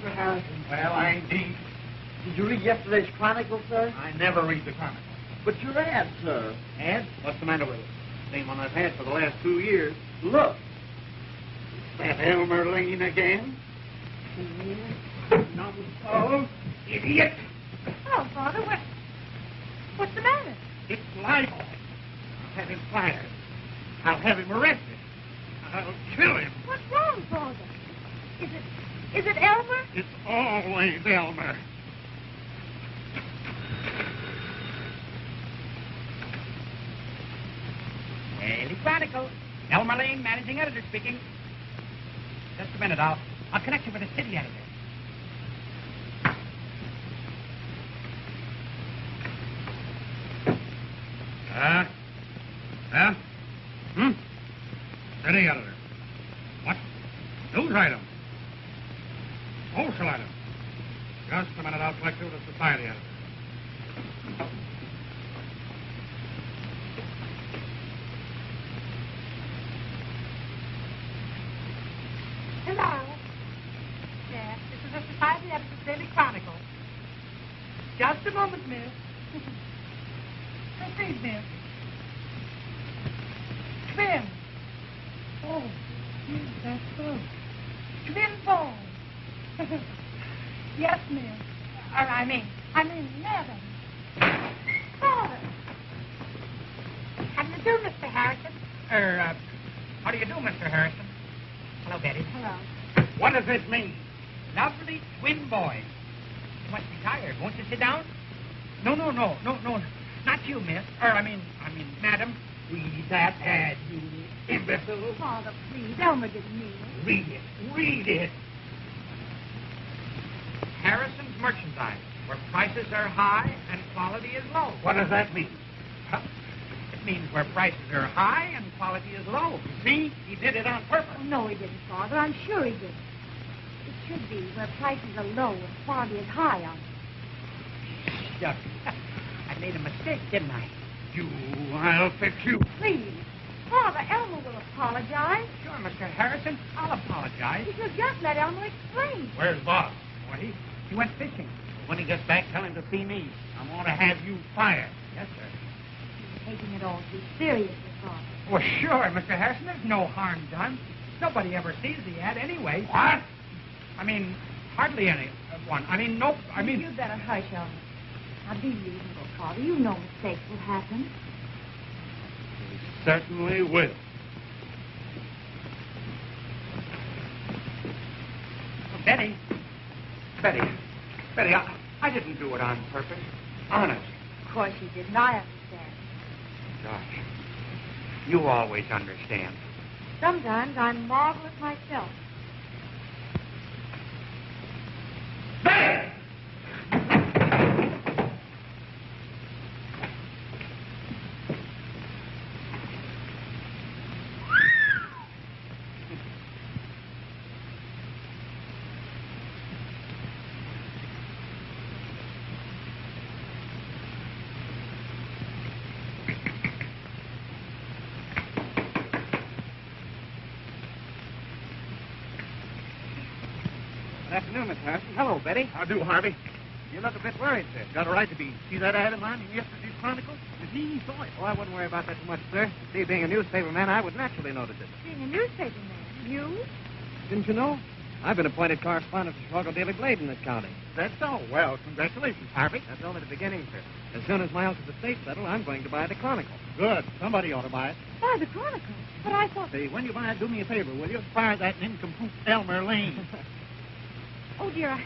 Mr. Harrison. Well, I ain't Dean. Did you read yesterday's Chronicle, sir? I never read the Chronicle. But your ad, sir. Ad? What's the matter with it? Same one I've had for the last 2 years. Look. That Elmer Lane again? Numbskull, idiot! Oh, Father, what's the matter? It's libel. I'll have him fired. I'll have him arrested. I'll kill him. What's wrong, Father? Is it Elmer? It's always Elmer. Daily Chronicle. Elmer Lane, managing editor speaking. Just a minute, I'll connect you with the city editor. City editor. What? News item. Social item. Just a minute, I'll collect you with the society editor. Hello. Yes, this is the Society Editor's Daily Chronicle. Just a moment, miss. Proceed, miss. Come in. Oh, yes, that's so. Come in, boy. Yes, miss. I mean, madam. Father. How do you do, Mr. Harrison? How do you do, Mr. Harrison? Hello, Betty. Hello. What does this mean? Lovely twin boys. You must be tired. Won't you sit down? No. Not you, miss. Madam. Read that ad, you imbecile. Father, please. Elmer didn't mean it. Read it. Harrison's merchandise, where prices are high and quality is low. What does that mean? It means where prices are high and quality is low. See? He did it on purpose. Oh, no, he didn't, Father. I'm sure he didn't. It should be where prices are low and quality is high on it. Shucks. I made a mistake, didn't I? I'll fix you. Please. Father, Elmer will apologize. Sure, Mr. Harrison. I'll apologize. You should just let Elmer explain. Where's Bob? Well, he went fishing. When he gets back, tell him to see me. I'm going to have you fired. Yes, sir. You're taking it all too seriously, Father. Well, sure, Mr. Harrison. There's no harm done. Nobody ever sees the ad anyway. What? Hardly anyone. You'd better hush, Elmer. Now, be reasonable, Father. You know mistakes will happen. He certainly will. Betty, I didn't do it on purpose. Honest. Of course you didn't. I understand. Gosh, you always understand. Sometimes I'm marvelous myself. Betty! Good afternoon, Miss Harrison. Hello, Betty. How do, Harvey? You look a bit worried, sir. Got a right to be. See that ad of mine in yesterday's Chronicle? He saw it. Oh, I wouldn't worry about that too much, sir. See, being a newspaper man, I would naturally notice it. Being a newspaper man, you? Didn't you know? I've been appointed correspondent for Chicago Daily Blade in this county. That's so. Well, congratulations, Harvey. That's only the beginning, sir. As soon as my uncle's estate settled, I'm going to buy the Chronicle. Good. Somebody ought to buy it. Why, the Chronicle. But I thought... See, when you buy it, do me a favor, will you? Fire that nincompoop Elmer Lane. Oh, dear,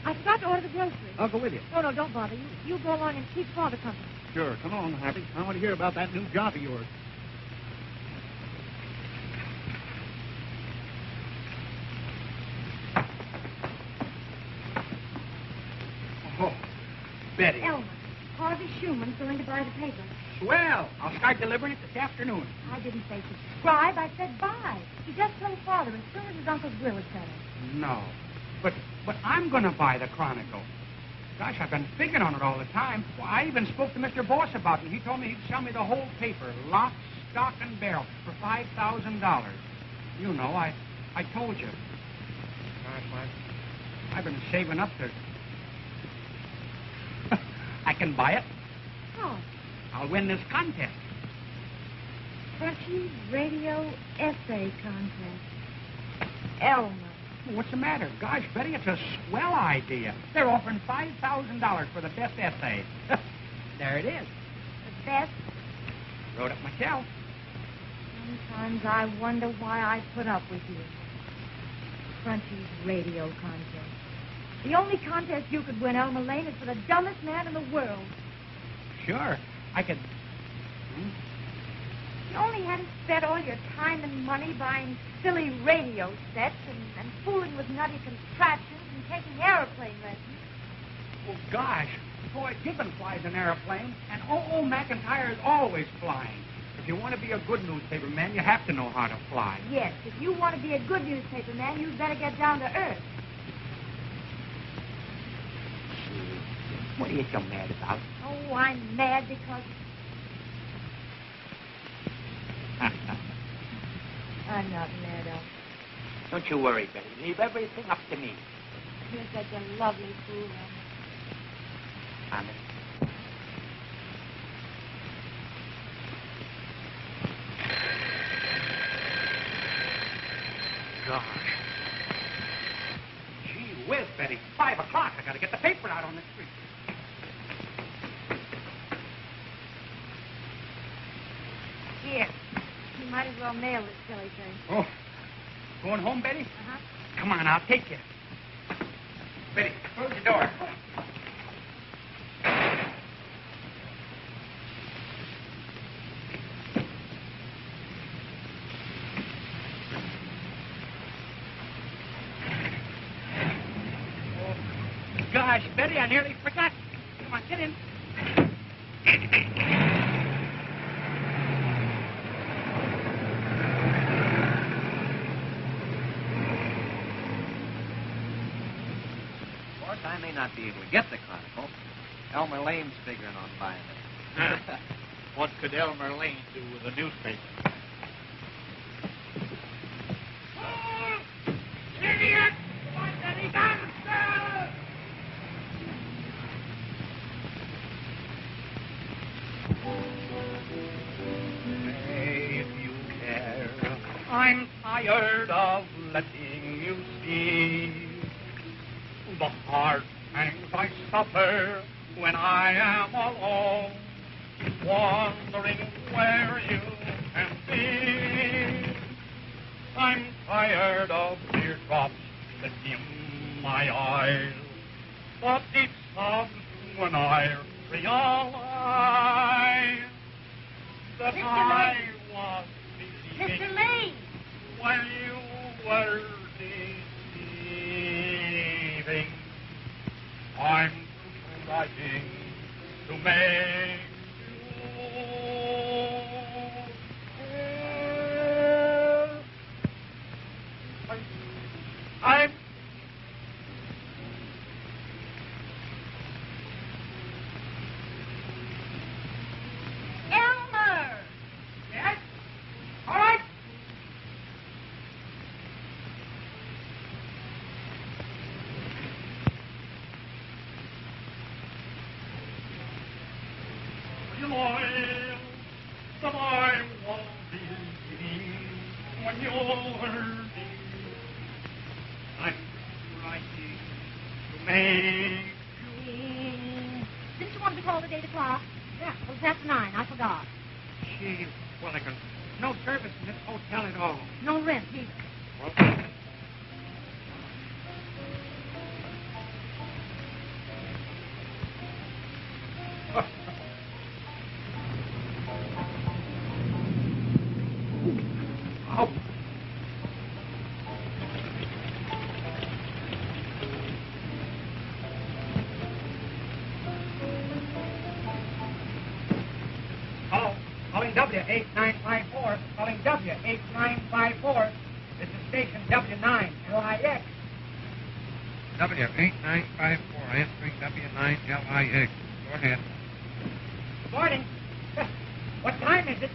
I forgot to order the groceries. I'll go with you. No, don't bother. You go along and keep Father company. Sure. Come on, Harvey. I want to hear about that new job of yours. Oh, Betty. Elmer, Harvey Schumann's going to buy the paper. Swell. I'll start delivering it this afternoon. I didn't say subscribe. I said buy. He just told Father as soon as his uncle's will is settled. No. But I'm going to buy the Chronicle. Gosh, I've been figuring on it all the time. Well, I even spoke to Mr. Boss about it. He told me he'd sell me the whole paper, lock, stock, and barrel, for $5,000. You know, I told you. Gosh, I've been saving up to... I can buy it. Oh, I'll win this contest. Crunchy Radio Essay Contest. Elmer. What's the matter? Gosh, Betty, it's a swell idea. They're offering $5,000 for the best essay. There it is. The best. Wrote it myself. Sometimes I wonder why I put up with you. Crunchy's radio contest. The only contest you could win, Elmer Lane, is for the dumbest man in the world. Sure. I could... You only had to spend all your time and money buying silly radio sets and fooling with nutty contraptions and taking airplane lessons. Oh, gosh. Boy, Gibbon flies an airplane, and old McIntyre is always flying. If you want to be a good newspaper man, you have to know how to fly. Yes, if you want to be a good newspaper man, you'd better get down to earth. What are you so mad about? Oh, I'm mad because... I'm not mad, Elmer. Don't you worry, Betty. Leave everything up to me. You're such a lovely fool, Elmer. Honest. Gosh. Gee whiz, Betty. 5 o'clock. I gotta get the paper out on the street. Here. You might as well mail this silly thing. Oh. Going home, Betty? Uh-huh. Come on, I'll take you. Betty, close your door. Gosh, Betty, I nearly forgot. Come on, get in. Of course, I may not be able to get the Chronicle. Elmer Lane's figuring on buying it. What could Elmer Lane do with a newspaper? Idiot! What's any gangster? Say if you care, I'm tired of letting you see the hard pangs I suffer when I am alone, wondering where you can be. I'm tired of teardrops that dim my eyes, but deep sobs when I realize that Mr. I was Mr. believing Lane! when you were deceiving. I'm trying to make I'm... Elmer! Yes? All right. But I won't believe when you're hurting. I'm trying to make Didn't you want to be called at 8 o'clock? Yeah. Well, it's after 9. I forgot. Gee, Willigan, no service in this hotel at all. No rent, either. Well, oh. Hello, calling W8954, calling W8954. This is station W9, LIX. W8954, answering W9LIX. Go ahead. Good morning. What time is it?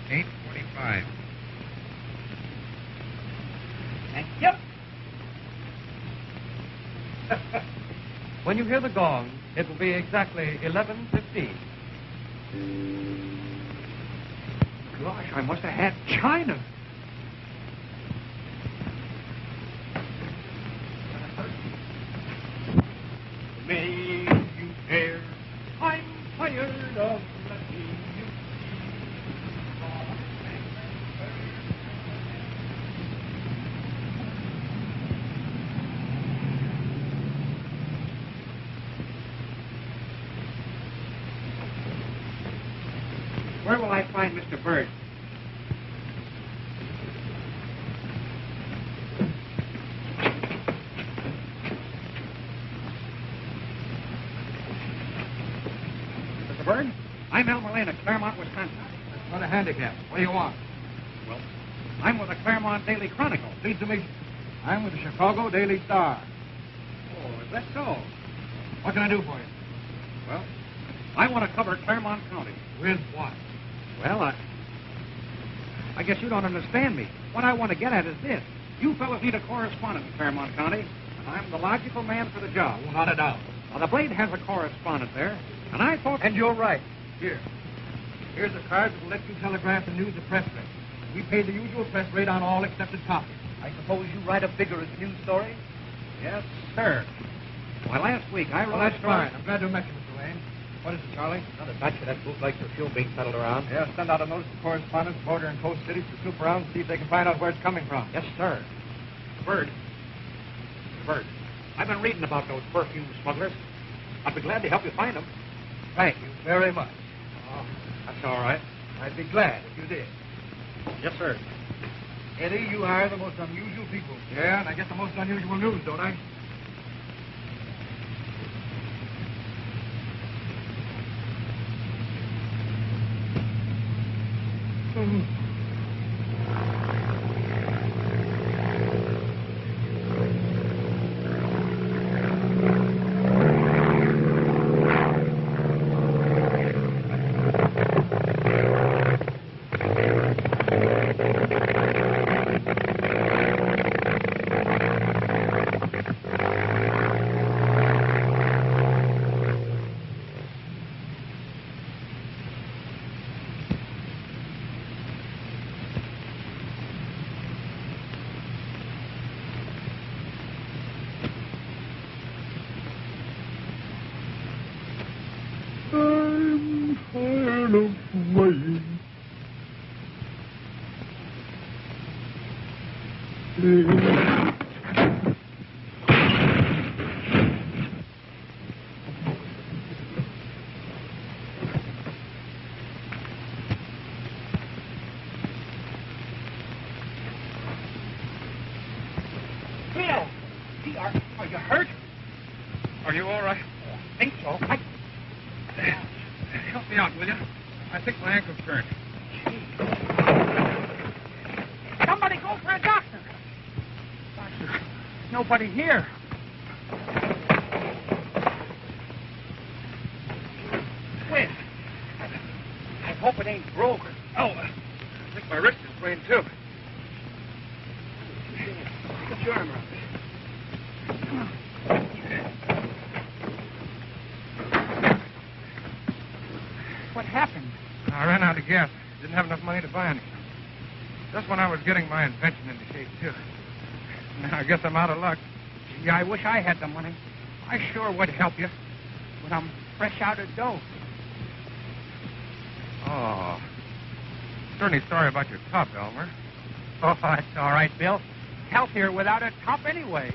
8:45. Thank you. When you hear the gong, it will be exactly 11:15. Gosh, I must have had China. May you dare. I'm tired of letting you. Where will I find Mr. Bird? Mr. Bird? I'm Elmer Lane at Claremont, Wisconsin. What a handicap. What do you want? Well, I'm with the Claremont Daily Chronicle. Pleased to meet you. I'm with the Chicago Daily Star. Oh, is that so? What can I do for you? Well, I want to cover Claremont County. With what? Well, I guess you don't understand me. What I want to get at is this. You fellas need a correspondent in Claremont County, and I'm the logical man for the job. Oh, not a doubt. Now, the Blade has a correspondent there, and I thought... And you're right. Here. Here's a card that will let you telegraph the news at press rate. We pay the usual press rate on all accepted copies. I suppose you write a vigorous news story? Yes, sir. Why, last week I wrote Well, that's a story... fine. I'm glad to have met you, Mr. Lane. What is it, Charlie? Not a batch of that bootleg perfume being peddled around. Yeah, send out a notice to correspondents, border and coast cities to snoop around and see if they can find out where it's coming from. Yes, sir. Bird. Bird. I've been reading about those perfume smugglers. I'd be glad to help you find them. Thank you very much. Oh, that's all right. I'd be glad if you did. Yes, sir. Eddie, you hire the most unusual people. Yeah, and I get the most unusual news, don't I? Are you hurt? Are you all right? I think so. Help me out, will you? I think my ankle's turned. Somebody go for a doctor. Doctor, nobody here. Wait. I hope it ain't broke. Oh, I think my wrist is sprained, too. Put your arm around me. What happened? I ran out of gas. Didn't have enough money to buy anything. Just when I was getting my invention into shape, too. Now, I guess I'm out of luck. Yeah, I wish I had the money. I sure would help you. But I'm fresh out of dough. Oh. Certainly sorry about your top, Elmer. Oh, that's all right, Bill. Healthier without a top anyway.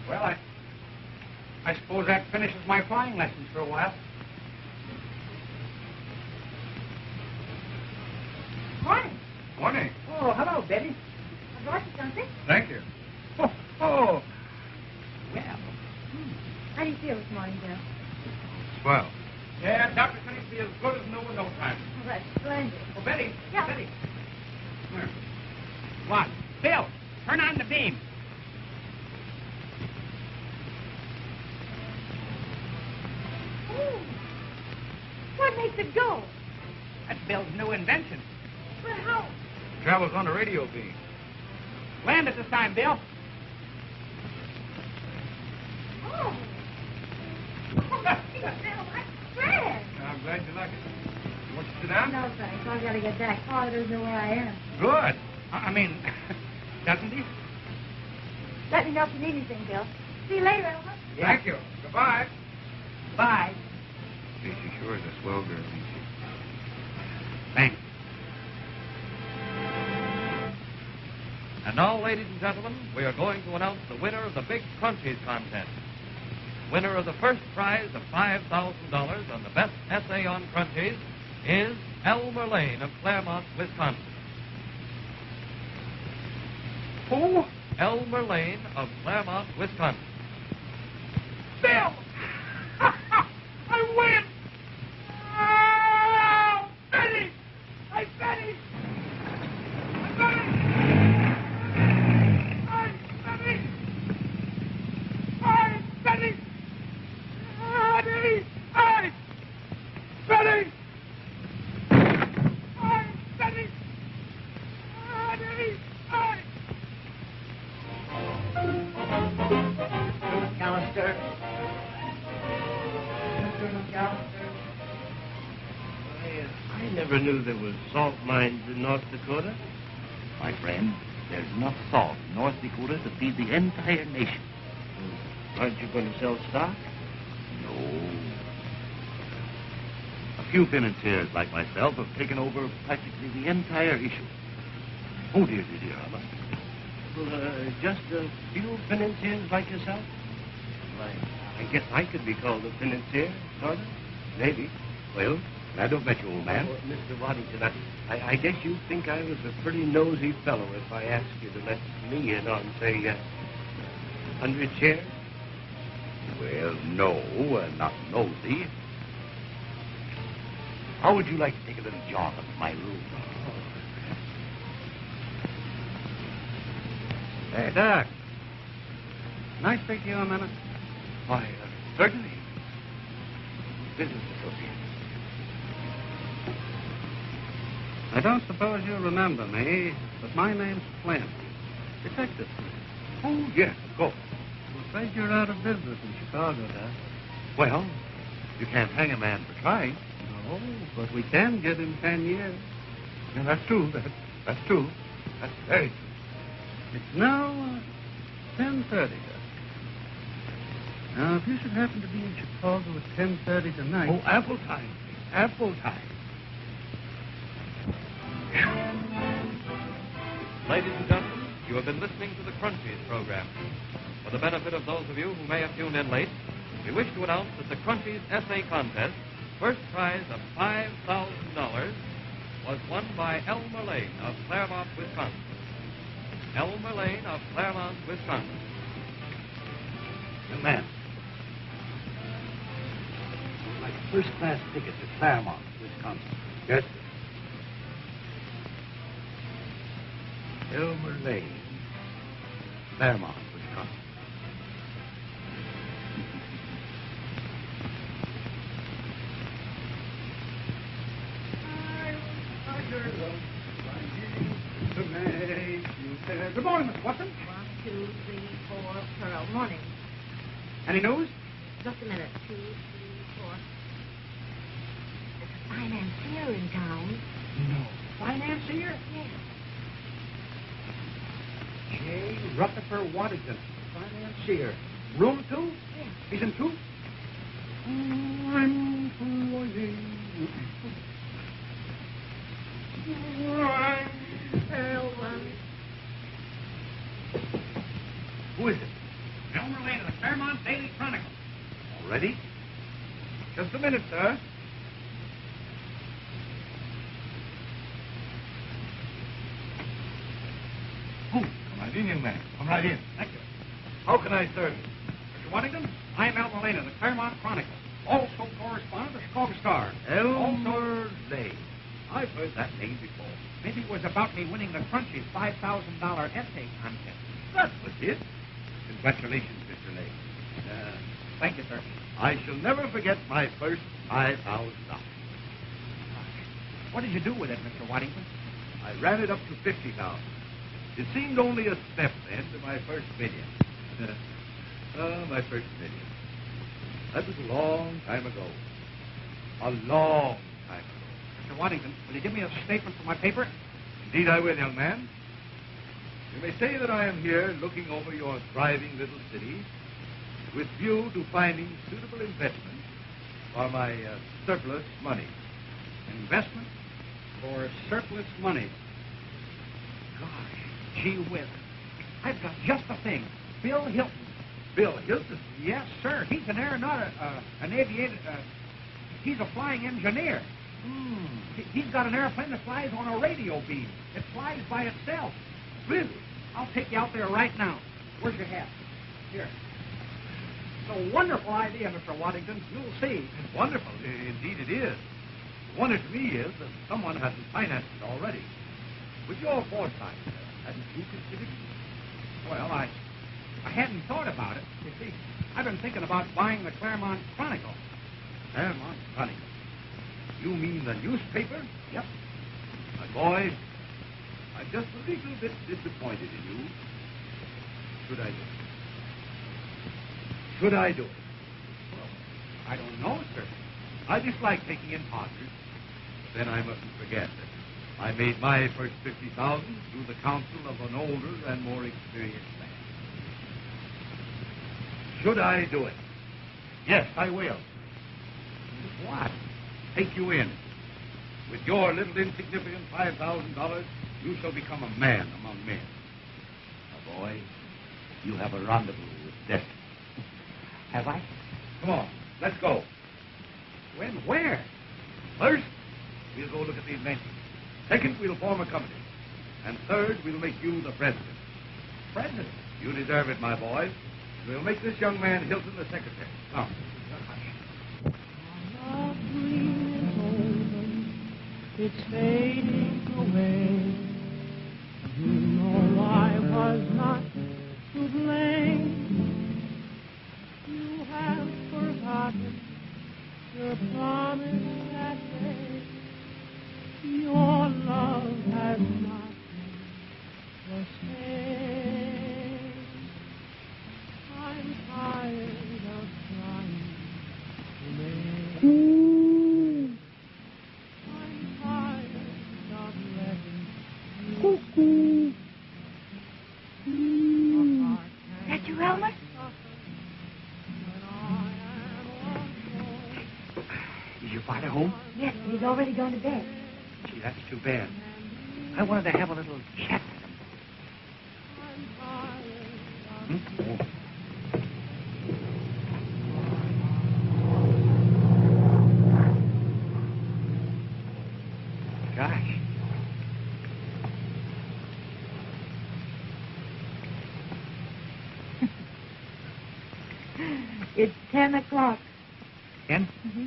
Well, I suppose that finishes my flying lessons for a while. Morning. Morning. Oh, hello, Betty. I brought you something. Thank you. Oh, well. How do you feel this morning, Bill? Swell. Yeah, Dr. said he'd be as good as new in no time. Oh, that's splendid. Oh, Betty. Yeah. Betty. Come here. Come on. Bill, turn on the beam. to go? That's Bill's new invention. But how? Travels on a radio beam. Land at this time, Bill. Oh. Oh, gee, Bill, that's grand. I'm glad you like it. You want to sit down? No, thanks. I've got to get back. Father doesn't know where I am. Good. I mean, doesn't he? Let me know if you need anything, Bill. See you later, Elmer. Thank you. Goodbye. Bye. She sure is a swell girl, isn't she? Thanks. And now, ladies and gentlemen, we are going to announce the winner of the Big Crunchies contest. Winner of the first prize of $5,000 on the best essay on Crunchies is Elmer Lane of Claremont, Wisconsin. Who? Elmer Lane of Claremont, Wisconsin. Bill! I win! Oh, Betty! Hey, Betty! Betty! Hey, Betty! Hey, Betty! Betty! Hey! Betty! Hey, Betty! Betty! Hey! McAllister. Mr. McAllister. I never knew there was salt mines in North Dakota. My friend, there's enough salt in North Dakota to feed the entire nation. Aren't you going to sell stock? No. A few financiers like myself have taken over practically the entire issue. Oh, dear, Alma. Well, just a few financiers like yourself? Why, I guess I could be called a financier, sort of. Maybe. Well, I don't bet you, old man. Oh, Mr. Waddington, I guess you'd think I was a pretty nosy fellow if I asked you to let me in on, say, 100 shares? Well, no, not nosy. How would you like to take a little jaunt up to my room? Hey, Doc. Can I speak to you a minute? Why, certainly. Business associate. I don't suppose you remember me, but my name's Flynn. Detective Flynn. Oh, yes, of course. I'm afraid you're out of business in Chicago, Doc. Well, you can't hang a man for trying. No, but we can give him 10 years. Yeah, that's true. That's true. That's very true. It's now 10:30, Doc. Now, if you should happen to be in Chicago at 10:30 tonight... Oh, apple time. Apple time. Ladies and gentlemen, you have been listening to the Crunchies program. For the benefit of those of you who may have tuned in late, we wish to announce that the Crunchies Essay Contest, first prize of $5,000, was won by Elmer Lane of Claremont, Wisconsin. Elmer Lane of Claremont, Wisconsin. Young man. Like first-class ticket to Claremont, Wisconsin. Yes, sir. Elmer Lane, Claremont, Wisconsin. Good morning, Miss Watson. 1, 2, 3, 4, Pearl. Morning. Any news? Just a minute. 2, 3, 4. There's a financier in town. No. Financier? Yes. J. Rutherford Waddington, financier. Room 2? Yes. He's in 2? I'm flying. Who is it? Elmer Lane of the Claremont Daily Chronicle. Already? Just a minute, sir. Oh, come right in, young man. Come right in. Thank you. How can I serve you? Mr. Waddington, I'm Elmer Lane of the Claremont Chronicle. Also correspondent of the Chicago Star. Elmer Lane. I've heard that name before. Maybe it was about me winning the Crunchies $5,000 essay contest. That was it. Congratulations, Mr. Lane. Thank you, sir. I shall never forget my first $5,000. What did you do with it, Mr. Waddington? I ran it up to 50,000. It seemed only a step then to my first million. My first million. That was a long time ago. A long time ago. Mr. Waddington, will you give me a statement for my paper? Indeed I will, young man. You may say that I am here looking over your thriving little city with view to finding suitable investment for my surplus money. Investment for surplus money. Gosh, gee whiz. I've got just the thing. Bill Hilton. Bill Hilton? Yes, sir. He's an aeronaut, an aviator. He's a flying engineer. He's got an airplane that flies on a radio beam. It flies by itself. Really? I'll take you out there right now. Where's your hat? Here. It's a wonderful idea, Mr. Waddington. You'll see. Wonderful. Indeed it is. The wonder to me is that someone hasn't financed it already. With your foresight, hadn't you considered it? Well, I hadn't thought about it. You see, I've been thinking about buying the Claremont Chronicle. Claremont Chronicle? You mean the newspaper? Yep. My boy, I'm just a little bit disappointed in you. Should I do it? Should I do it? Well, I don't know, sir. I dislike taking in partners. But then I mustn't forget that I made my first 50,000 through the counsel of an older and more experienced man. Should I do it? Yes, I will. What? Take you in. With your little insignificant $5,000, you shall become a man among men. Now, boy, you have a rendezvous with destiny. Have I? Come on, let's go. When? Where? First, we'll go look at the invention. Second, we'll form a company. And third, we'll make you the president. President? You deserve it, my boy. We'll make this young man Hilton the secretary. Now. Love dream is over, it's fading away. You know I was not to blame. You have forgotten your promise that day. Your love has not been the same. I'm tired of trying to make. I'm tired of letting you. That you, Elmer? Is your father home? Yes, but he's already gone to bed. Gee, that's too bad. I wanted to have a little chat with him. Oh. Gosh. It's 10 o'clock. 10? Mm-hmm.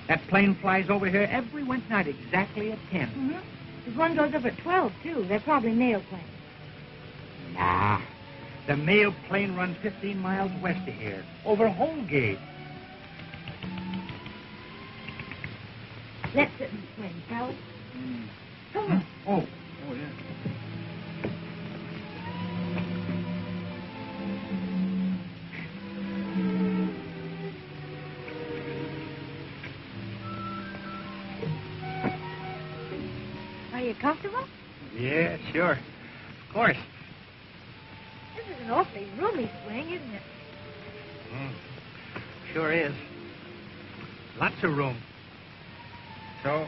That plane flies over here every Wednesday night exactly at 10. Mm-hmm. There's one goes up at 12, too. They're probably mail planes. Nah. The mail plane runs 15 miles west of here, over Holgate. Let's sit in the swing, shall we? Come on. Oh, yeah. Are you comfortable? Yeah, sure. Of course. This is an awfully roomy swing, isn't it? Sure is. Lots of room. So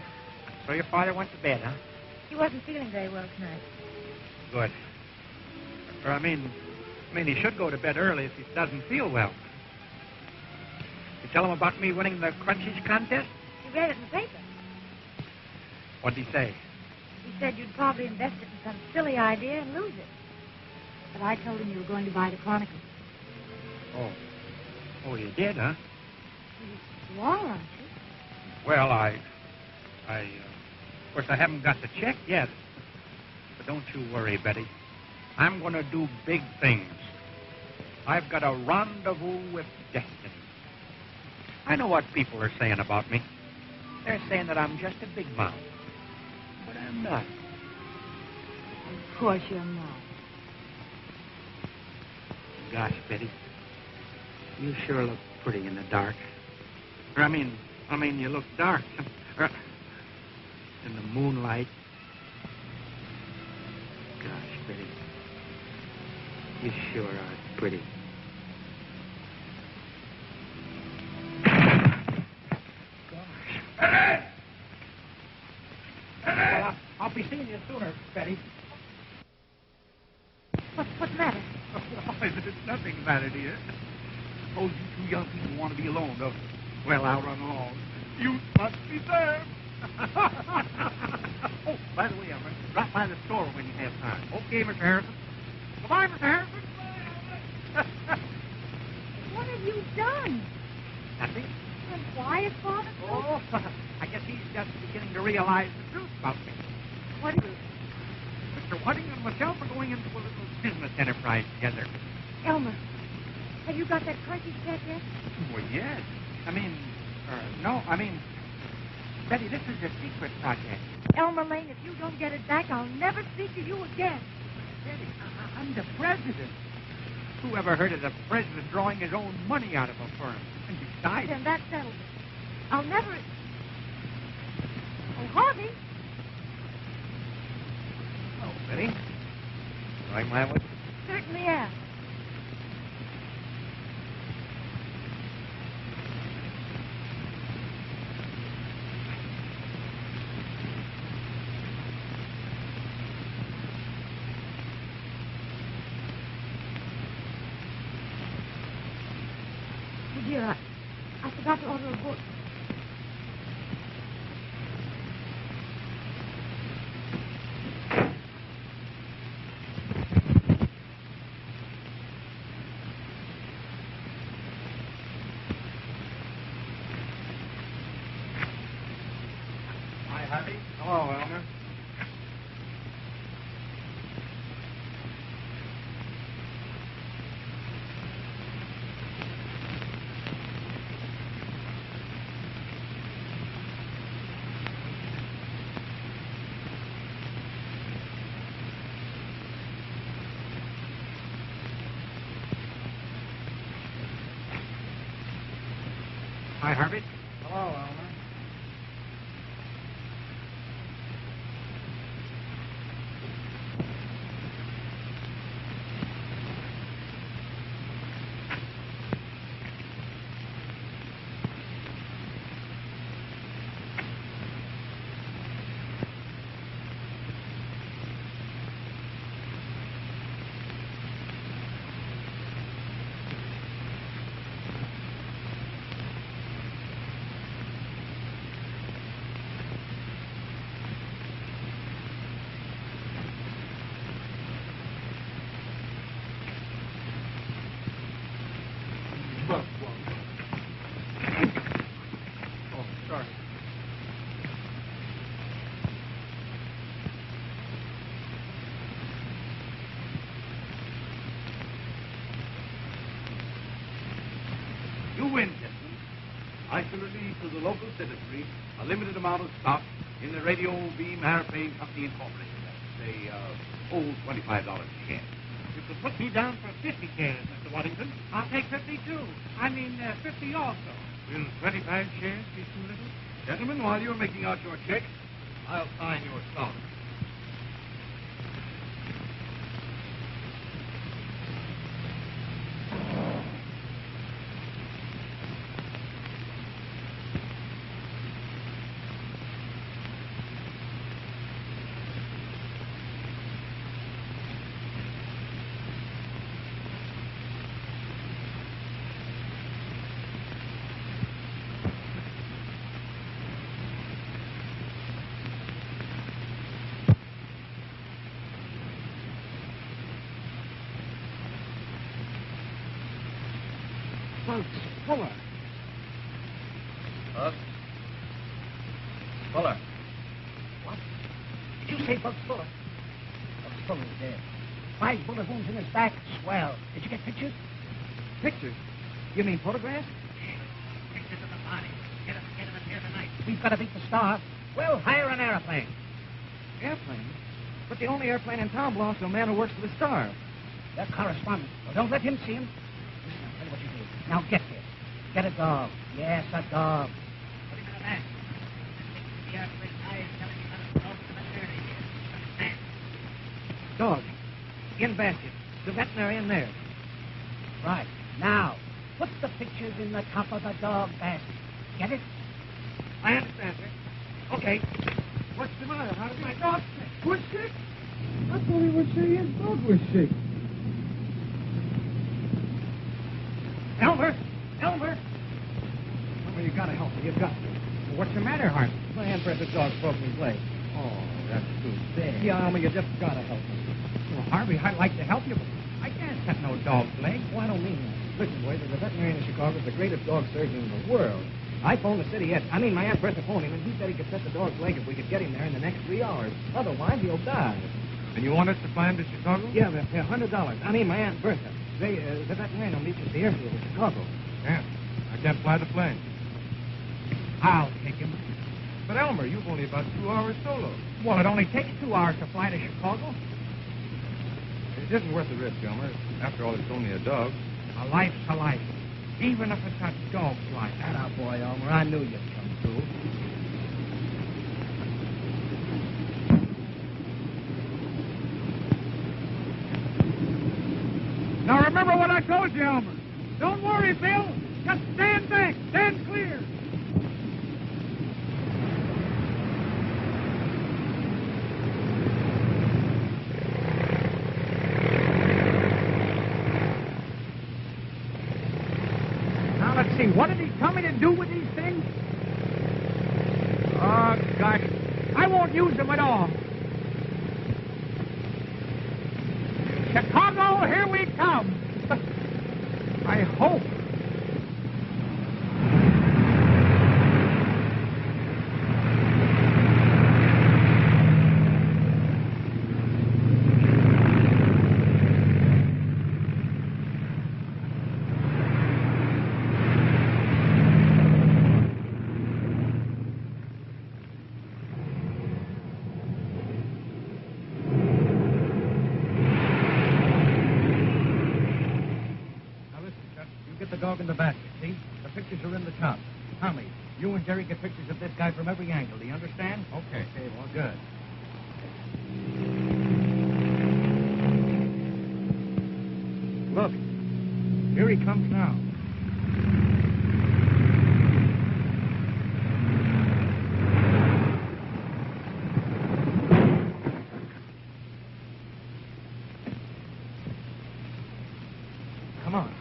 your father went to bed, huh? He wasn't feeling very well tonight. Good. Or, I mean, he should go to bed early if he doesn't feel well. You tell him about me winning the Crunchies contest? He read it in the paper. What'd he say? He said you'd probably invest it in some silly idea and lose it. But I told him you were going to buy the Chronicle. Oh, you did, huh? You are, aren't you? Well, of course, I haven't got the check yet. But don't you worry, Betty. I'm going to do big things. I've got a rendezvous with destiny. I know what people are saying about me. They're saying that I'm just a big mouth. But I'm not. Of course you're not. Gosh, Betty, you sure look pretty in the dark. Or, I mean, you look dark. In the moonlight. Gosh, Betty, you sure are pretty. Gosh. Well, I'll be seeing you sooner, Betty. What's the matter? Why, there's nothing the matter, dear. Suppose you two young people want to be alone, don't you? Well, I'll run along. You must be served. Oh, by the way, Elmer, drop by the store when you have time. Okay, Mr. Harrison. Goodbye, Mr. Harrison. What have you done? Nothing. And why is Father so... Oh, I guess he's just beginning to realize the truth about me. What is it? Mr. Whiting and myself are going into a little business enterprise together. Elmer, have you got that crunchy set yet? Well, yes. No, Betty, this is a secret project. Elmer Lane, if you don't get it back, I'll never speak to you again. Betty, I'm the president. Who ever heard of the president drawing his own money out of a firm? And besides... Then that settles it. I'll never... Oh, Harvey! Oh, Betty. Like my what? Certainly am. Oh, dear, I forgot to order a book. Hi, Harvey. Hello, Elmer. Hi, Harvey. Hello, Elmer. Oh, sorry. You win, gentlemen. I shall release to the local citizenry a limited amount of stock in the Radio Beam Airplane Company Incorporated. Say, $25 a share. You could put me down for 50 shares, Mr. Waddington. I'll take 52. 50 also. Will 25 shares be too little? Gentlemen, while you're making out your checks, I'll sign your stock. Bugs Fuller. Bugs? Fuller. What? Did you say Bugs Fuller? Bugs Fuller's dead. 5 bullet wounds in his back. Swell. Did you get pictures? Pictures? You mean photographs? Pictures of the Fine. Get him in here tonight. We've got to beat the star. We'll hire an airplane. Airplane? But the only airplane in town belongs to a man who works for the Star. Their correspondent. Well, don't let him see him. Listen, I'll tell you what you do. Now get this. Get a dog. Yes, a dog. Put him in a basket. The airplane guy is telling you how to talk to the veterinary here. Dog. In basket. The veterinary in there. Right. Now, put the pictures in the top of the dog basket. Get it? I understand, sir. Okay. What's the matter? How did my dog sick? Was sick? I thought he was saying his dog was sick. Elmer! Elmer! Well, you gotta help me. You've got to. What's the matter, Hart? My Aunt Bertha's dog broke his leg. Oh, that's too bad. Yeah, Elmer, you just gotta help me. Well, Harvey, I'd like to help you, but I can't cut no dog's leg. Well, I don't mean that. Listen, boy, there's a veterinarian in Chicago who's the greatest dog surgeon in the world. I phoned the city my Aunt Bertha phoned him, and he said he could set the dog's leg if we could get him there in the next 3 hours. Otherwise, he'll die. And you want us to fly him to Chicago? Yeah, $100. I mean, my Aunt Bertha. The veterinarian will meet you at the airfield in Chicago. Yeah. I can't fly the plane. I'll take him. But, Elmer, you've only about 2 hours solo. Well, it only takes 2 hours to fly to Chicago. It isn't worth the risk, Elmer. After all, it's only a dog. A life's a life, even if it's a dog's life. Atta boy, Elmer. I knew you'd come through. Now remember what I told you, Elmer. Don't worry, Bill. Just stand back. Stand clear. Now let's see. What did he tell me to do with these things? Oh, gosh. I won't use them at all. Chicago, here we come. I hope. Get the dog in the basket, see? The pictures are in the top. Tommy, you and Jerry get pictures of this guy from every angle. Do you understand? Okay. Okay, well, good. Look, here he comes now. Come on.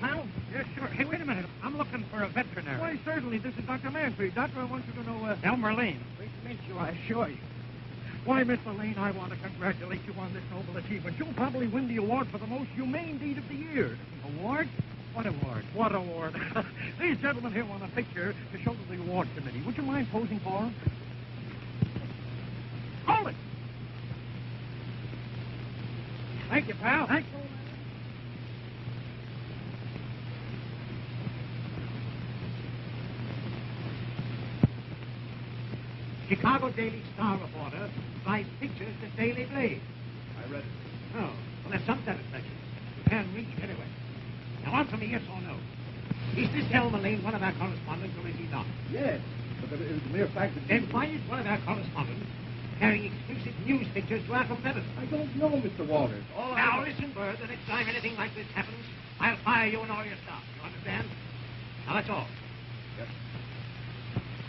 Pal? Yes, sure. Hey, wait a minute. I'm looking for a veterinary. Why, certainly. This is Dr. Manfred. Doctor, I want you to know, Elmer Lane. Great to meet you, I assure you. Why, Mr. Lane, I want to congratulate you on this noble achievement. You'll probably win the award for the most humane deed of the year. Award? What award? What award? These gentlemen here want a picture to show to the award committee. Would you mind posing for them? Hold it. Thank you, pal. Thank you. Chicago Daily Star reporter buys pictures to Daily Blade. I read it. Oh, well, that's some satisfaction. You can read, anyway. Now, answer me yes or no. Is this Elmer Lane one of our correspondents, or is he not? Yes, but it was the mere fact that... Then why is one of our correspondents carrying exclusive news pictures to our competitors? I don't know, Mr. Walters. Now, listen, Bird, the next time anything like this happens, I'll fire you and all your staff. You understand? Now, that's all. Yes.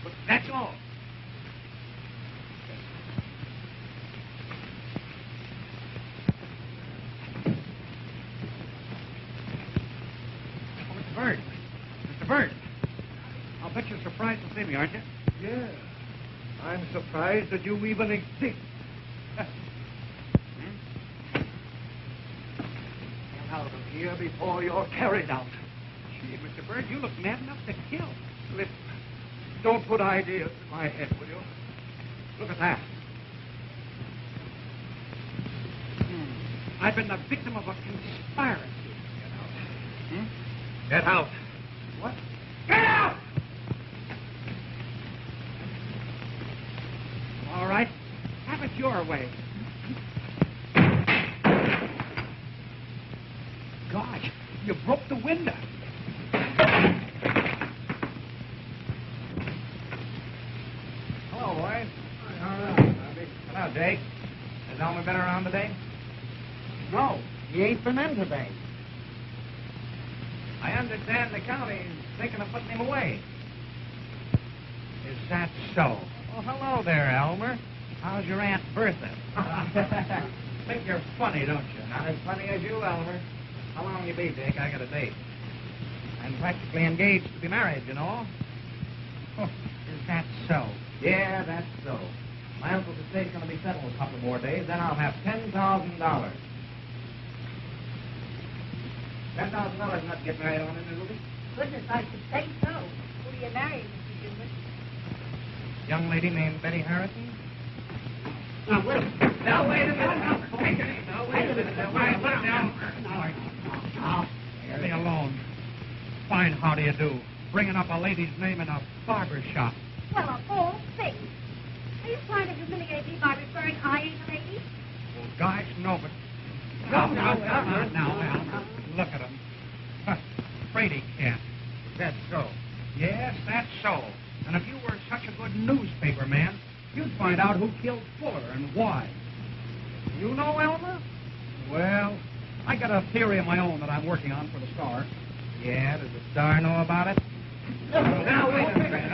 But that's all. Bird. Mr. Bird. I'll bet you're surprised to see me, aren't you? Yeah. I'm surprised that you even exist. Get out of here before you're carried out. Gee, Mr. Bird, you look mad enough to kill. Listen, Don't put ideas in my head, will you? Look at that. I've been the victim of a conspiracy. Get out. What? Get out! All right. Have it your way. Gosh, you broke the window. Hello, boys. Hello, Jake. Has Elmer been around today? No, he ain't been in today. I understand the county's thinking of putting him away. Is that so? Well, hello there, Elmer. How's your Aunt Bertha? Think you're funny, don't you? Not as funny as you, Elmer. How long you be, Jake? I got a date. I'm practically engaged to be married, you know. Oh, is that so? Yeah, that's so. My uncle's estate's going to be settled a couple more days, then I'll have $10,000. $10,000 enough to get married on, isn't it, Ruby? Goodness, I should say so. Who are you marrying, Mr. Gilbert? Young lady named Betty Harrison. Now, wait a minute. Now, wait a minute. Now, wait a minute. Now, leave me alone. Fine, how do you do? Bringing up a lady's name in a barber shop. Well, of all things. Are you trying to humiliate me by referring I ain't a lady? Well, gosh, no, but... Now. Look at him. Afraid he can't. That's so. Yes, that's so. And if you were such a good newspaper man, you'd find out who killed Fuller and why. You know Elmer? Well, I got a theory of my own that I'm working on for the Star. Yeah, does the Star know about it? Now, wait a minute.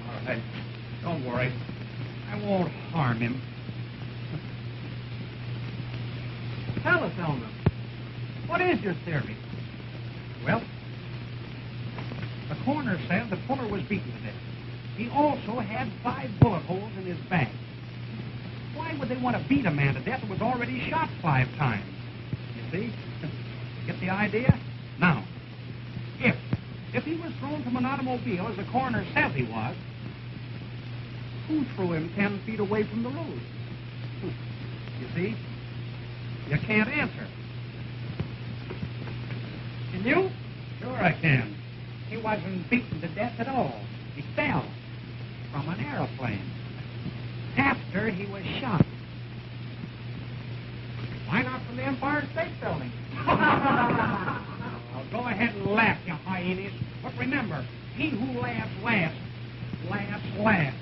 All right. Don't worry. I won't harm him. Tell us, Elmer. What is your theory? Well, the coroner says that Fuller was beaten to death. He also had 5 bullet holes in his back. Why would they want to beat a man to death who was already shot 5 times? You see? Get the idea? Now, if he was thrown from an automobile, as the coroner says he was, who threw him 10 feet away from the road? You see? You can't answer. Can you? Sure I can. He wasn't beaten to death at all. He fell from an aeroplane after he was shot. Why not from the Empire State Building? Well, go ahead and laugh, you hyenas. But remember, he who laughs last, laughs last.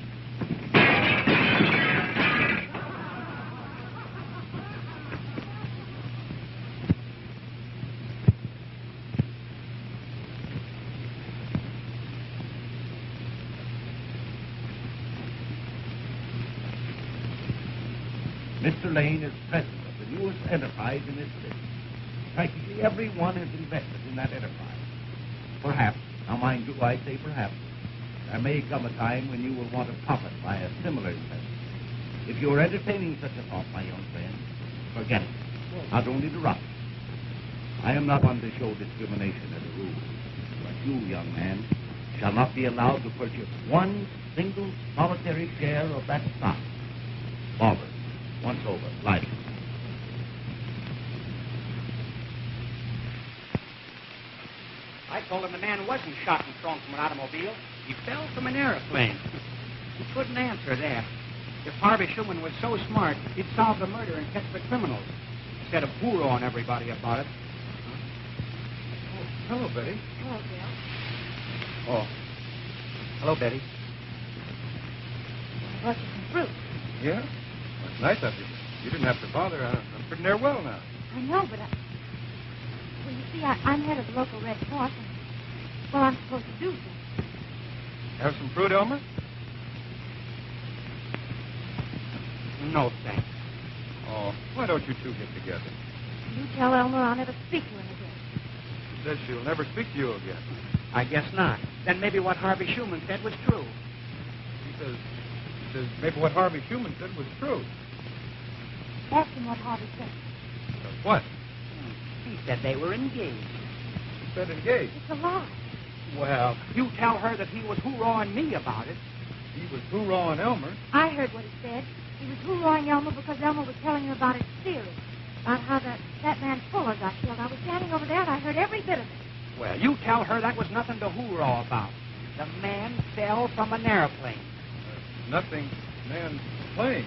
Mr. Lane is president of the newest enterprise in this city. Practically everyone has invested in that enterprise. Perhaps, now mind you, I say perhaps, there may come a time when you will want to profit by a similar investment. If you're entertaining such a thought, my young friend, forget it. Not only to rob it. I am not one to show discrimination as a rule, but you, young man, shall not be allowed to purchase one single solitary share of that stock. Forward. Once over. Life. I told him the man wasn't shot and thrown from an automobile. He fell from an airplane. He couldn't answer that. If Harvey Schumann was so smart, he'd solve the murder and catch the criminals instead of hoorahing everybody about it. Oh, hello, Betty. Hello, Bill. Oh. Hello, Betty. I brought you some fruit. Yeah? That's nice of you. You didn't have to bother. I'm pretty near well now. I know, but well, you see, I'm head of the local Red Cross, and, well, I'm supposed to do something. Have some fruit, Elmer? No, thanks. Oh, why don't you two get together? You tell Elmer I'll never speak to him again. She says she'll never speak to you again. I guess not. Then maybe what Harvey Schumann said was true. She says maybe what Harvey Schumann said was true. Ask him what Harvey said. What? He said they were engaged. She said engaged. It's a lie. Well, you tell her that he was hoorahing me about it. He was hoorahing Elmer. I heard what he said. He was hoorahing Elmer because Elmer was telling him about his theory. About how that man Fuller got killed. I was standing over there and I heard every bit of it. Well, you tell her that was nothing to hoorah about. The man fell from an airplane. Nothing, man, plane.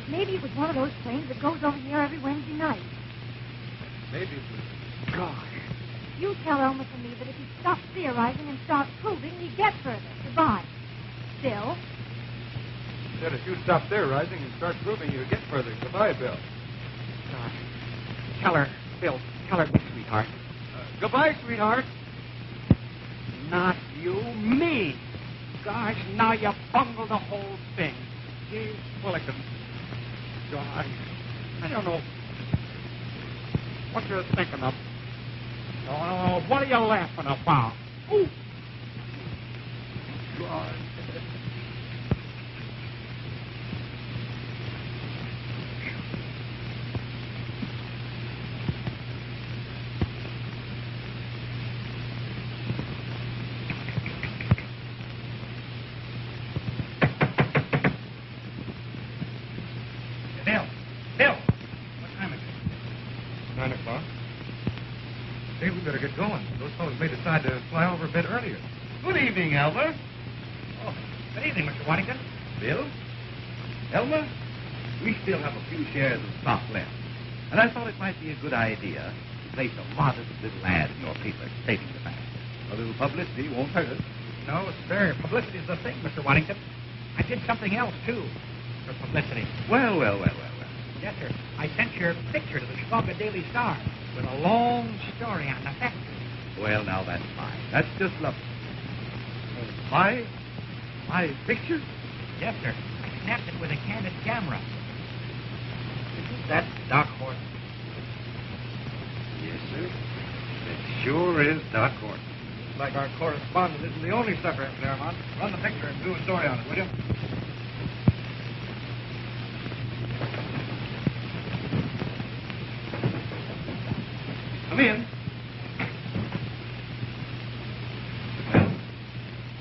Maybe it was one of those planes that goes over here every Wednesday night. Maybe it was. Gosh. You tell Elmer for me that if he stops theorizing and starts proving, he'd get further. Goodbye. Bill? Said if you stop theorizing and start proving you'll get further. Goodbye, Bill. Tell her, Bill, tell her, sweetheart. Goodbye, sweetheart. Not you, me. Gosh, now you bungled the whole thing. Gee, Willikins. Gosh, I don't know what you're thinking of. Oh, what are you laughing about? Ooh. God. Bill, what time is it? 9 o'clock. Hey, we better get going. Those fellows may decide to fly over a bit earlier. Good evening, Elmer. Oh, good evening, Mr. Waddington. Bill? Elmer? We still have a few shares of stock left. And I thought it might be a good idea to place a modest little ad in your paper stating the fact. A little publicity won't hurt us. No, sir. Publicity's the thing, Mr. Waddington. I did something else, too, for publicity. Well. Yes, sir. I sent your picture to the Chicago Daily Star with a long story on the factory. Well, now that's fine. That's just lovely. My picture? Yes, sir. I snapped it with a candid camera. Isn't that Doc Horton? Yes, sir. It sure is Doc Horton. Looks like our correspondent isn't the only sucker in Claremont. Run the picture and do a story on it, will you? Come in. Well,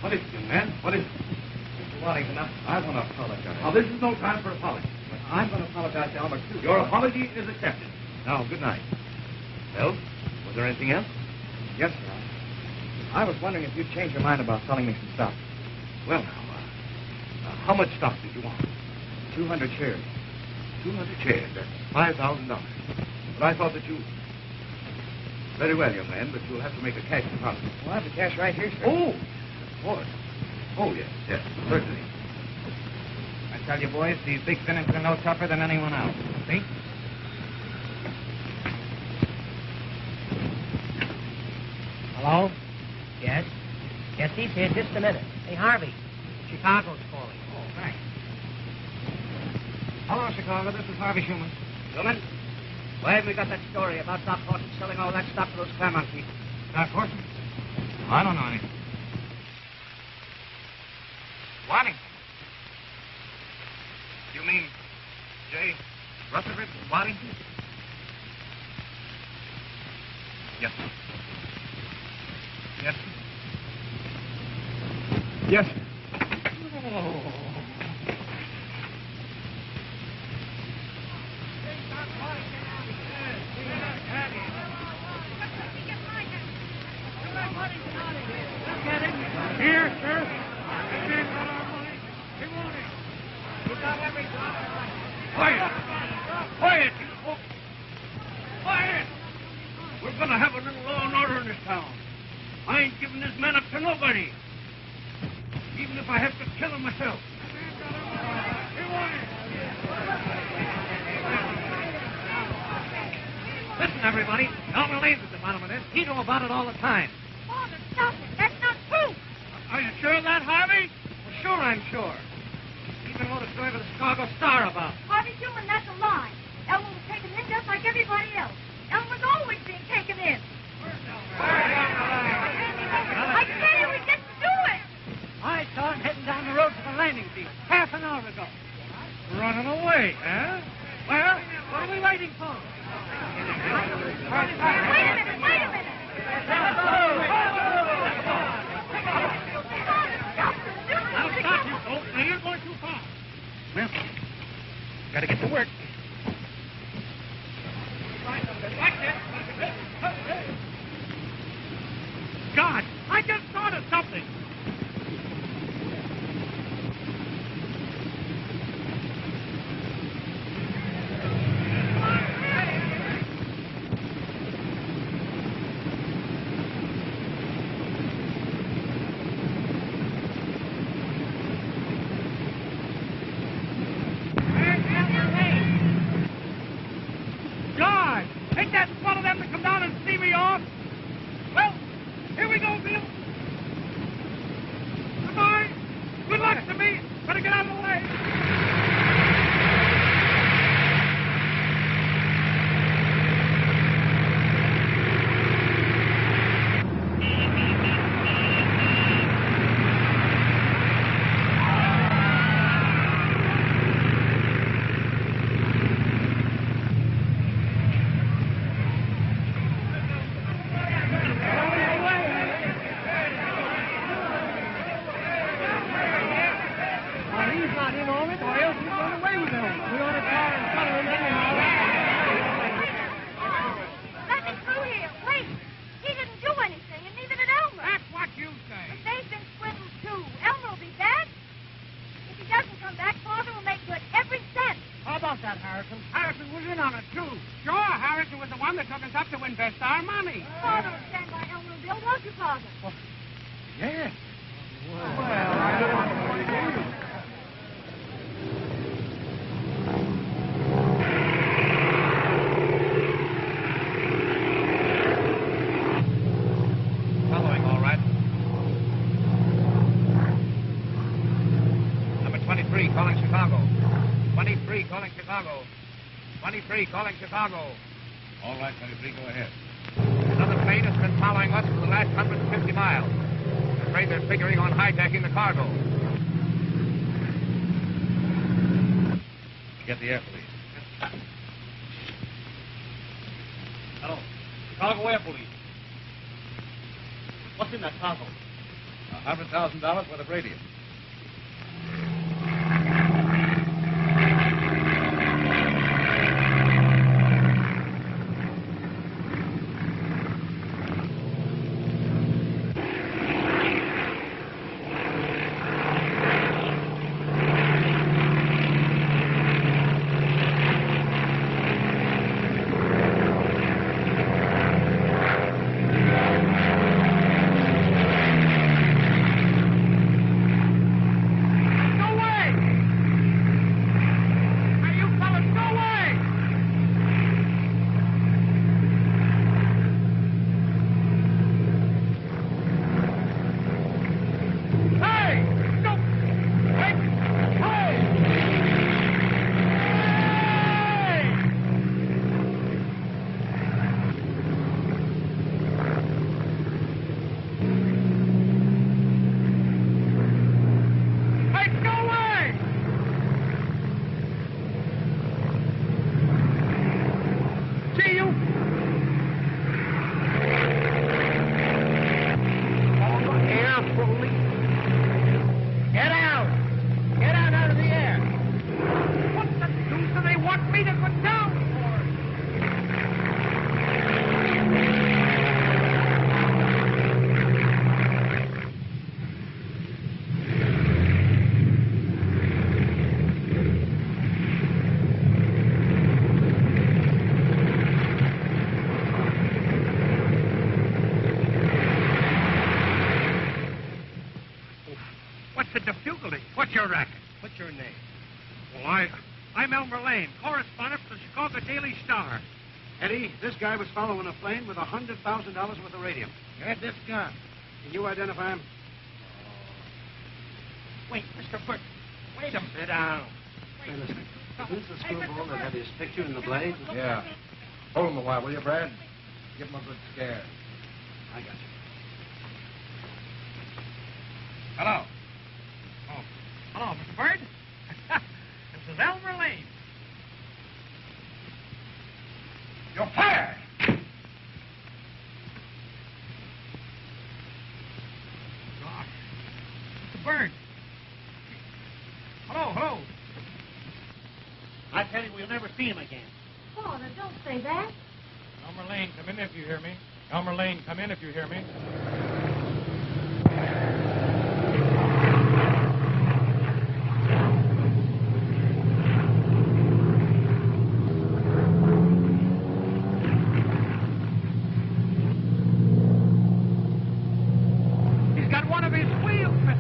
what is it, young man? What is it? Mr. Waddington, I want to apologize. Now, this is no time for apology. But I'm going to apologize to Elmer, too. Your apology is accepted. Now, good night. Well, was there anything else? Yes, sir. I was wondering if you'd change your mind about selling me some stock. Well, how much stock did you want? 200 shares. 200 shares. That's $5,000. But I thought that you... Very well, young man, but you'll have to make a cash deposit. Well, I have the cash right here, sir. Oh, of course. Oh, yes, certainly. I tell you, boys, these big finnings are no tougher than anyone else. See? Hello? Yes? Yes, he's here. Just a minute. Hey, Harvey. Chicago's calling. Oh, thanks. Hello, Chicago. This is Harvey Schumann. Schumann? Where have we got that story about Doc Horton selling all that stock to those Claremont people? Doc Horton? I don't know anything. Waddington? You mean J. Rutherford Waddington? Yes, sir. Yes, sir. Yes, sir. Oh. Here, sir. Quiet! Quiet, you folks! Quiet! We're going to have a little law and order in this town. I ain't giving this man up to nobody. Even if I have to kill him myself. Listen, everybody. Elmer Lane's at the bottom of this. He knew about it all the time. Father, stop it. That's not true. Are you sure of that, Harvey? Well, sure, I'm sure. Even wrote a story for the Chicago Star about it. Harvey Schumann, that's a lie. Elmer was taken in just like everybody else. Elmer's always being taken in. I tell you, we didn't do it. I saw him heading down the road to the landing field half an hour ago. Running away, huh? Well, what are we waiting for? Wait a minute. invest our money. Father will stand by Elmer Bill, won't you, Father? Yes. Following, all right. Number 23 calling Chicago. 23 calling Chicago. 23 calling Chicago. All right, 23, go ahead. Another plane has been following us for the last 150 miles. I'm afraid they're figuring on hijacking the cargo. Get the air police. Hello. Chicago Air Police. What's in that cargo? $100,000 worth of radium. What's your racket? What's your name? Well, I'm Elmer Lane, correspondent for the Chicago Daily Star. Eddie, this guy was following a plane with $100,000 worth of radium. Get this gun. Can you identify him? Wait, Mr. Burke. Wait a minute. Sit down. Hey, listen. Is this the screwball that had his picture in the Blaze? Yeah. Hold him a while, will you, Brad? Give him a good scare. I got you. Hello. Oh, hello, Mr. Bird. This is Elmer Lane. You're fired. Gosh. Mr. Bird. Hello. I tell you, we'll never see him again. Father, don't say that. Elmer Lane, come in if you hear me. Elmer Lane, come in if you hear me. He's got one of his wheels missing.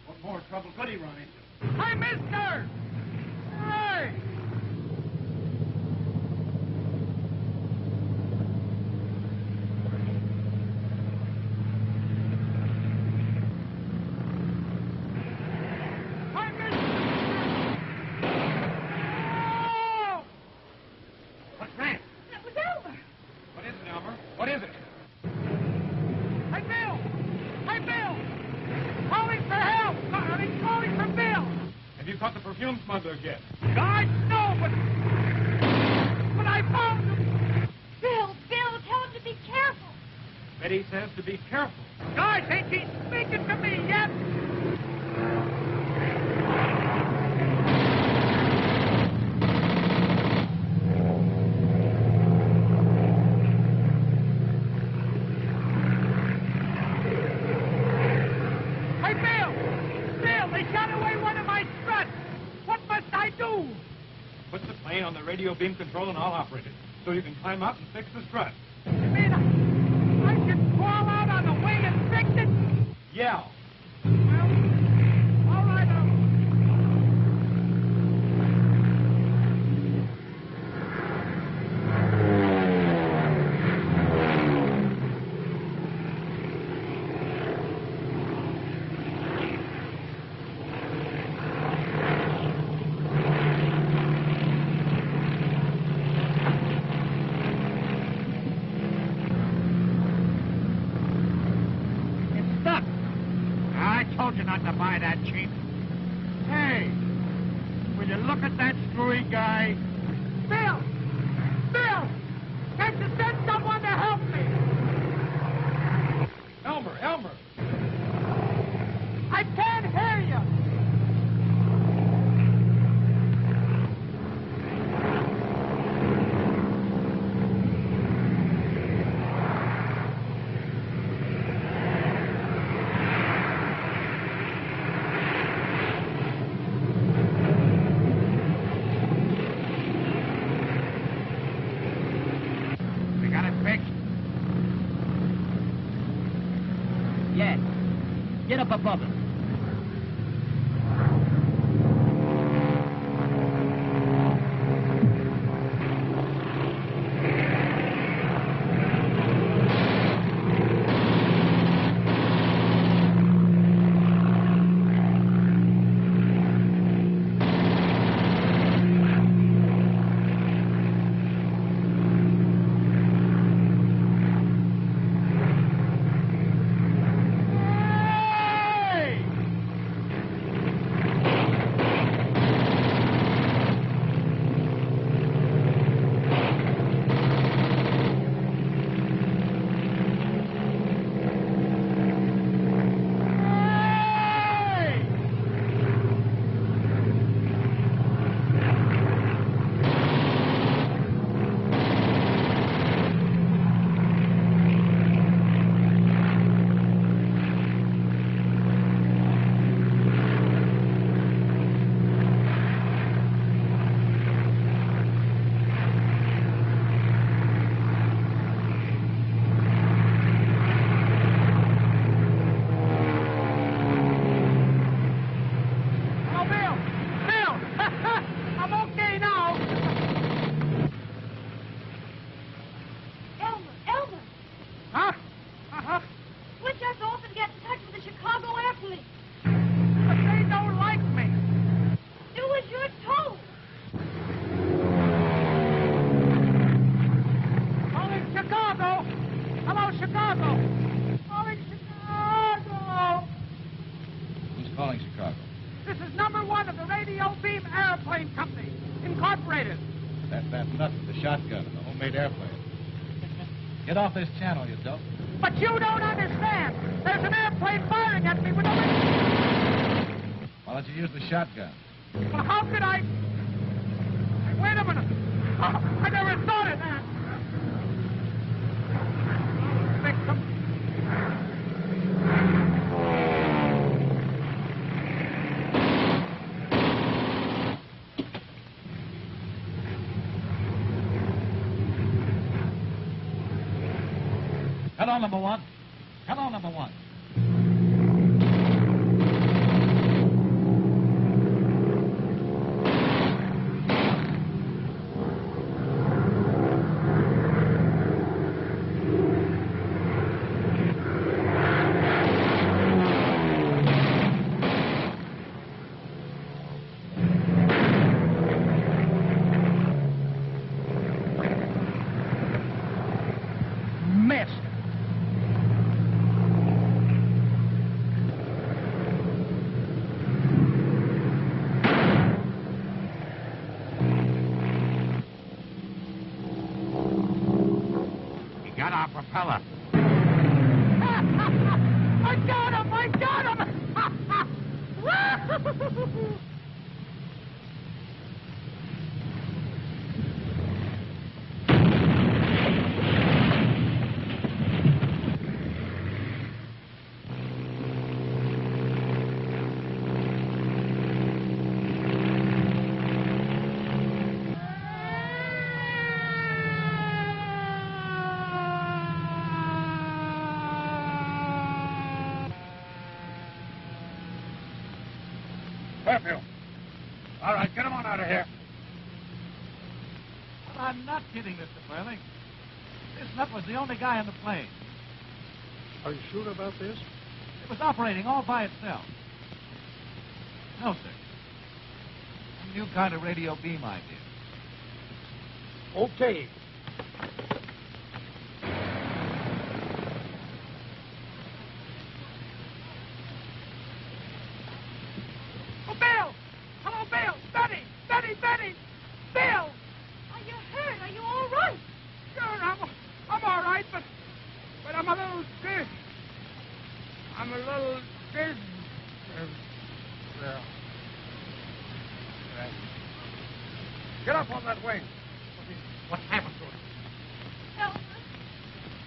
What more trouble could he run into? Hi, mister! Hey! Hi, mister! Oh! What's that? That was Elmer. What is it, Elmer? What is it? Hey, Bill! Hey, Bill! Calling for help! Calling for caught the perfume smugglers yet. God, no, but I found him. Bill, tell him to be careful. Betty says to be careful. Guys, ain't he speaking to me yet? Hey, Bill, they shot away one of my struts. What must I do? Put the plane on the radio beam control and I'll operate it. So you can climb up and fix the strut. You mean I should crawl out on the wing and fix it? Yeah. Well, all right, told you not to buy that cheap. Hey, will you look at that screwy guy? Bill! Can't you send someone to help me? Elmer! I can't hear you. Yes. Get up above it. Get off this channel, you dope. But you don't understand. There's an airplane firing at me with a... Why don't you use the shotgun? Well, how could I... Wait a minute. Oh, I never thought of that. Victim. Hello, number one. Hello, number one. fella. I got him! I got him! Fairfield. All right, get him on out of here. I'm not kidding, Mr. Furling. This nut was the only guy on the plane. Are you sure about this? It was operating all by itself. No, sir. A new kind of radio beam idea. Okay. Oh, Bill! Hello, Bill! Betty! Betty! Betty! Bill! Are you hurt? Are you all right? Sure, I'm all right, but I'm a little stiff. I'm a little stiff. Get up on that wing. What's happened to him? Elmer,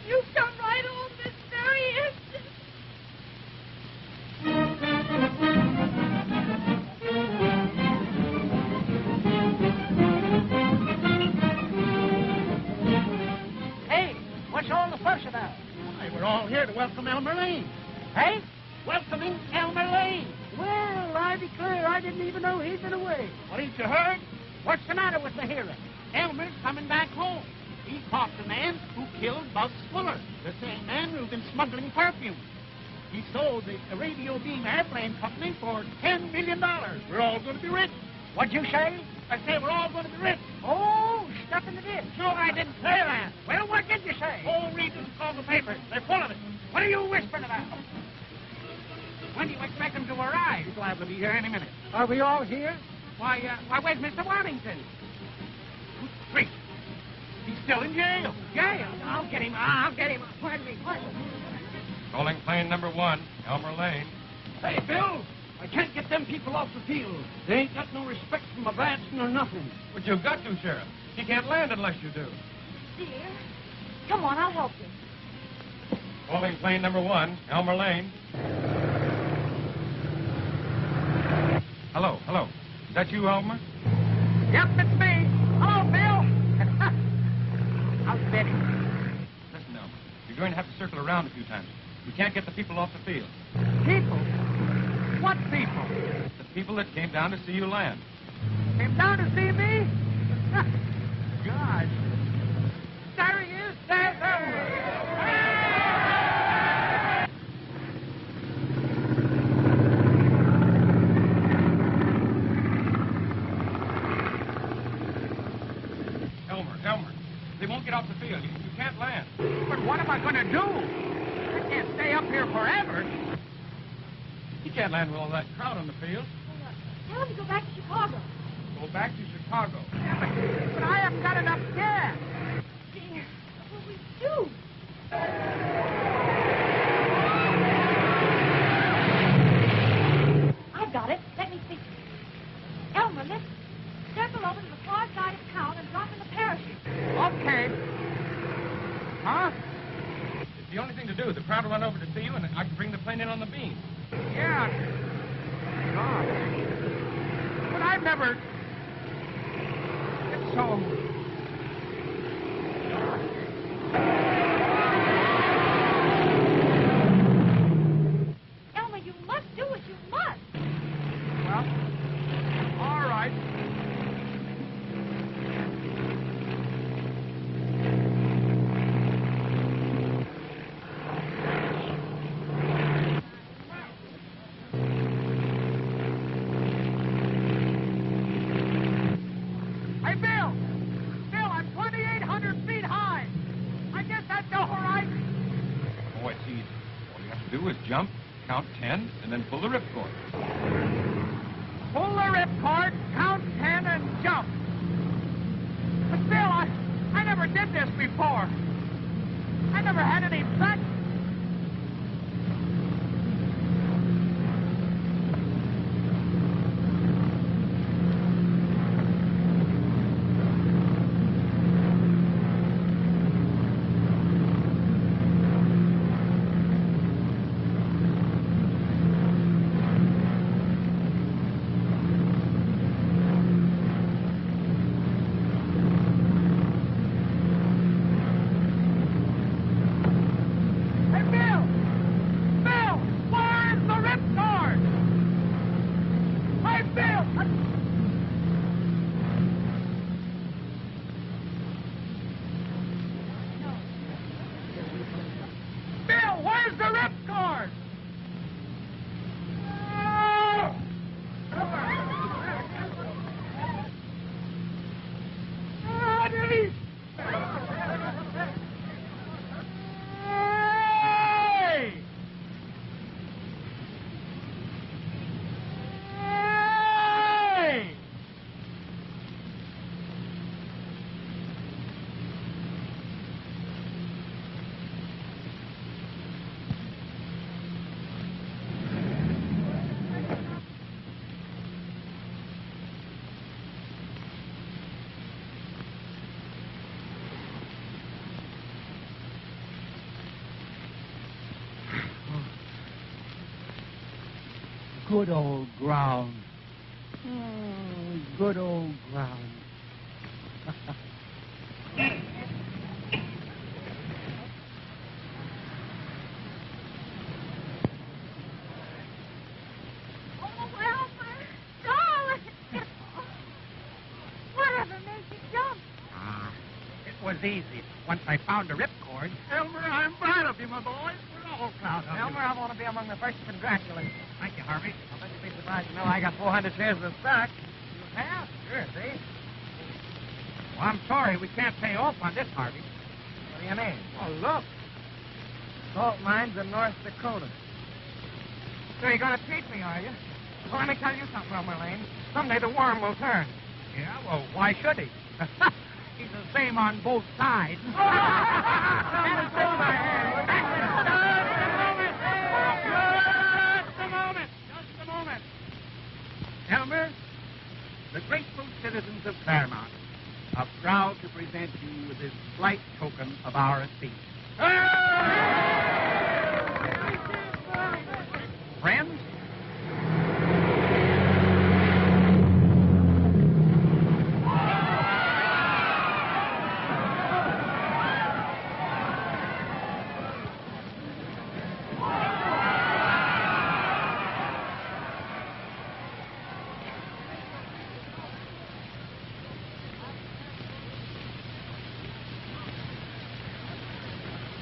you come right on this very instant. Hey, what's all the fuss about? Why, we're all here to welcome Elmer Lane. Hey? Welcoming Elmer Lane. Well, I declare I didn't even know he'd been away. What, ain't you heard? What's the matter with the hearing? Elmer's coming back home. He caught the man who killed Bugs Fuller, the same man who's been smuggling perfume. He sold the Radio Beam Airplane Company for $10 million. We're all going to be rich. What'd you say? I say we're all going to be rich. Oh, stuck in the ditch. No, I didn't say that. Well, what did you say? Oh, read and call the papers. They're full of it. What are you whispering about? When do you expect them to arrive? He's liable to be here any minute. Are we all here? Why, where's Mr. Warrington? Great. He's still in jail. Jail? I'll get him. Pardon me. Calling plane number 1, Elmer Lane. Hey, Bill, I can't get them people off the field. They ain't got no respect for my bats nor nothing. But you've got to, Sheriff. He can't land unless you do. Dear, come on, I'll help you. Calling plane number 1, Elmer Lane. Hello. Is that you, Elmer? Yep, it's me. Hello, Bill. How's Betty? Listen, Elmer. You're going to have to circle around a few times. We can't get the people off the field. People? What people? The people that came down to see you land. Came down to see me? Gosh. There he is. There's Elmer. Elmer. They won't get off the field. You can't land. But what am I going to do? I can't stay up here forever. You can't land with all that crowd on the field. Tell him to go back to Chicago. Go back to Chicago. But I haven't got enough gas. Dear, what will we do? I've got it. Let me think. Elmer, listen. Circle over to the far side of town and drop in the parachute. Okay. Huh? It's the only thing to do. The crowd will run over to see you, and I can bring the plane in on the beam. Yeah. God. But I've never... It's so... Elmer, you must do it. You must. Well, all right. Hey, Bill! Bill, I'm 2,800 feet high. I guess that's all right. Oh, it's easy. All you have to do is jump, count 10, and then pull the ripcord. Pull the ripcord, count 10, and jump. But Bill, I never did this before. I never had him, son! Good old ground. Good old ground. Oh, Elmer, darling. Whatever made you jump? It was easy. Once I found the ripcord. Elmer, I'm proud of you, my boy. We're all proud of Elmer, I want to be among the first to congratulate you. Thank you, Harvey. I bet you'd be surprised to know I got 400 shares of stock. You have? Sure, see? Well, I'm sorry we can't pay off on this, Harvey. What do you mean? Oh, look. Salt mines in North Dakota. So you're going to treat me, are you? Well, let me tell you something, Elmer Lane. Someday the worm will turn. Yeah, well, why should he? He's the same on both sides. Just a moment. Elmer, the grateful citizens of Claremont are proud to present you with this slight token of our esteem.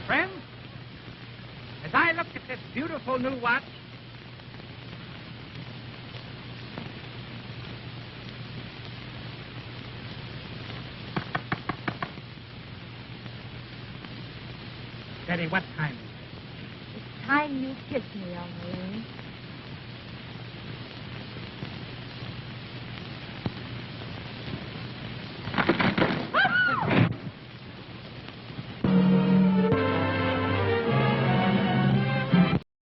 Friends, as I look at this beautiful new watch, Betty, what time is it? It's time you kissed me, Elmer Lane.